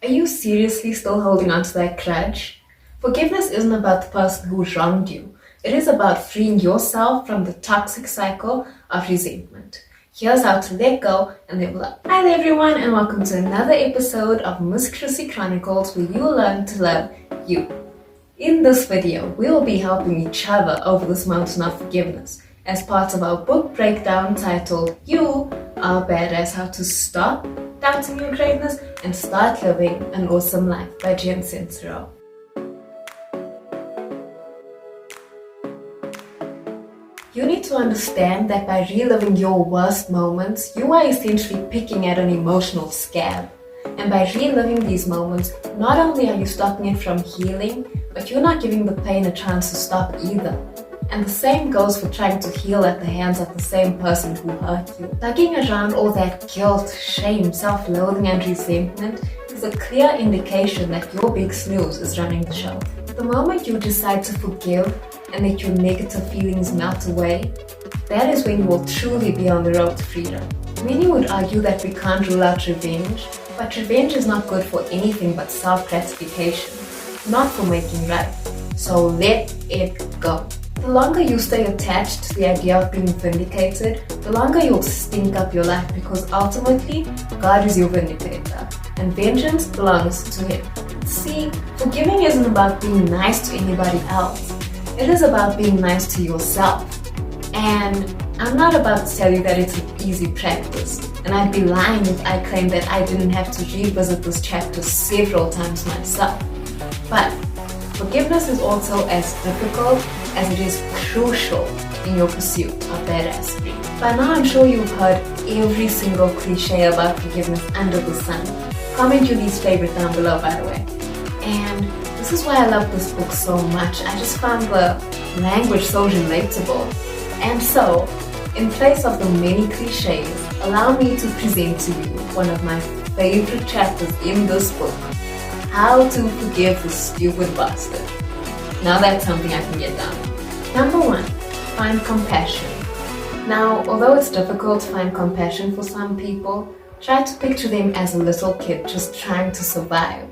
Are you seriously still holding on to that grudge? Forgiveness isn't about the person who wronged you. It is about freeing yourself from the toxic cycle of resentment. Here's how to let go and live love. Hi there everyone, and welcome to another episode of Miss Chrissy Chronicles, where you learn to love you. In this video, we will be helping each other over this mountain of forgiveness as part of our book breakdown titled You Are Badass: How to Stop Doubting Your Greatness and Start Living an Awesome Life by Jen Sincero. You need to understand that by reliving your worst moments, you are essentially picking at an emotional scab. And by reliving these moments, not only are you stopping it from healing, but you're not giving the pain a chance to stop either. And the same goes for trying to heal at the hands of the same person who hurt you. Tugging around all that guilt, shame, self-loathing and resentment is a clear indication that your big snooze is running the show. The moment you decide to forgive and let your negative feelings melt away, that is when you will truly be on the road to freedom. Many would argue that we can't rule out revenge, but revenge is not good for anything but self-gratification, not for making right. So let it go. The longer you stay attached to the idea of being vindicated, the longer you'll stink up your life, because ultimately, God is your vindicator, and vengeance belongs to Him. See, forgiving isn't about being nice to anybody else. It is about being nice to yourself. And I'm not about to tell you that it's an easy practice, and I'd be lying if I claimed that I didn't have to revisit this chapter several times myself. But forgiveness is also as difficult as it is crucial in your pursuit of badassery. By now I'm sure you've heard every single cliche about forgiveness under the sun. Comment your least favorite down below, by the way. And this is why I love this book so much. I just found the language so relatable. And so, in place of the many cliches, allow me to present to you one of my favorite chapters in this book: How to Forgive the Stupid Bastard. Now that's something I can get done. Number 1, find compassion. Now, although it's difficult to find compassion for some people, try to picture them as a little kid just trying to survive.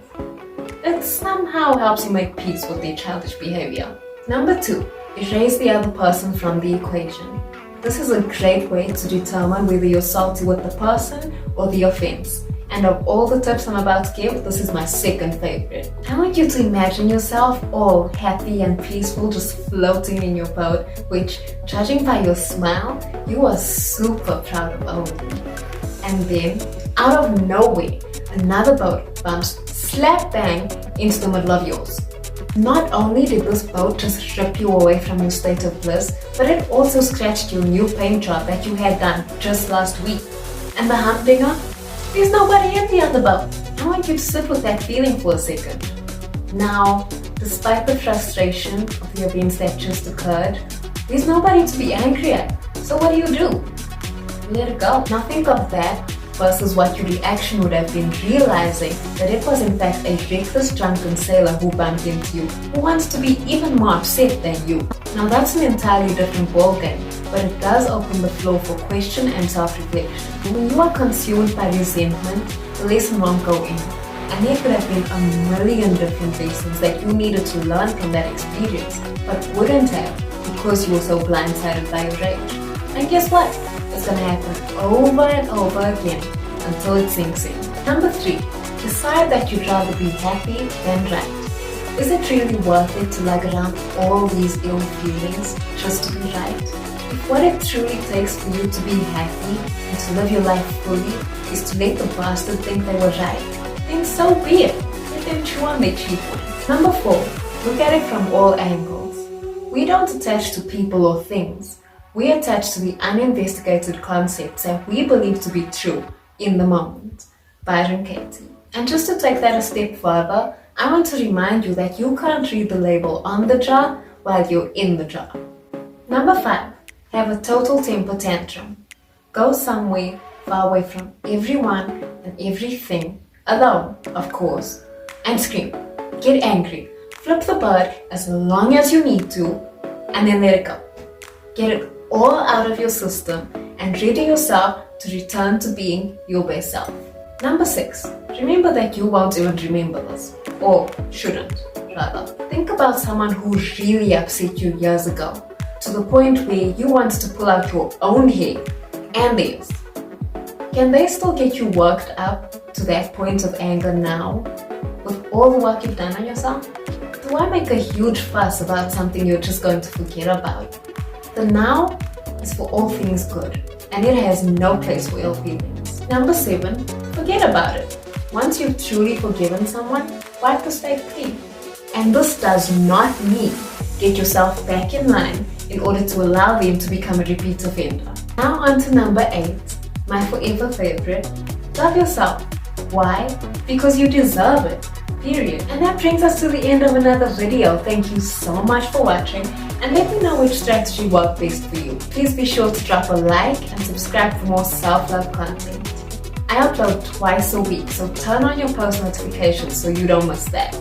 It somehow helps you make peace with their childish behavior. Number 2, erase the other person from the equation. This is a great way to determine whether you're salty with the person or the offense. And of all the tips I'm about to give, this is my second favorite. I want you to imagine yourself all happy and peaceful, just floating in your boat, which, judging by your smile, you are super proud of owning. And then, out of nowhere, another boat bumps slap bang into the middle of yours. Not only did this boat just rip you away from your state of bliss, but it also scratched your new paint job that you had done just last week. And the humdinger? There's nobody in the other boat. I want you to sit with that feeling for a second. Now, despite the frustration of the events that just occurred, there's nobody to be angry at. So what do? Let it go. Now think of that versus what your reaction would have been, realizing that it was in fact a reckless drunken sailor who bumped into you, who wants to be even more upset than you. Now that's an entirely different ballgame, but it does open the floor for question and self-reflection. When you are consumed by resentment, the lesson won't go in, and there could have been a million different lessons that you needed to learn from that experience, but wouldn't have because you were so blindsided by your rage. And guess what? It's gonna happen over and over again until it sinks in. Number 3, decide that you'd rather be happy than right. Is it really worth it to lug around all these ill feelings just to be right? If what it truly takes for you to be happy and to live your life fully is to let the bastard think they were right, then so be it. Let them chew on their cheap ones. Number 4, look at it from all angles. We don't attach to people or things. We attach to the uninvestigated concepts that we believe to be true in the moment. Byron Katie. And just to take that a step further, I want to remind you that you can't read the label on the jar while you're in the jar. Number 5, have a total temper tantrum. Go somewhere far away from everyone and everything, alone, of course, and scream. Get angry. Flip the bird as long as you need to, and then let it go. Get it all out of your system and ready yourself to return to being your best self. Number 6. Remember that you won't even remember this. Or shouldn't, rather. Think about someone who really upset you years ago, to the point where you wanted to pull out your own hair and theirs. Can they still get you worked up to that point of anger now, with all the work you've done on yourself? So why make a huge fuss about something you're just going to forget about? The now is for all things good, and it has no place for ill feelings. Number 7, forget about it. Once you've truly forgiven someone, wipe the slate clean. And this does not mean get yourself back in line in order to allow them to become a repeat offender. Now on to number 8, my forever favorite. Love yourself. Why? Because you deserve it. Period. And that brings us to the end of another video. Thank you so much for watching, and let me know which strategy worked best for you. Please be sure to drop a like and subscribe for more self-love content. I upload twice a week, so turn on your post notifications so you don't miss that.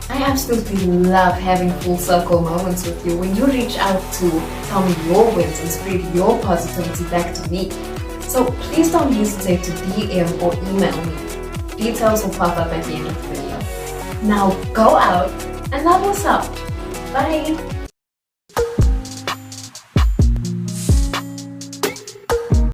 I absolutely love having full circle moments with you when you reach out to tell me your wins and spread your positivity back to me. So please don't hesitate to DM or email me. Details will pop up at the end of the video. Now go out and love yourself. Bye!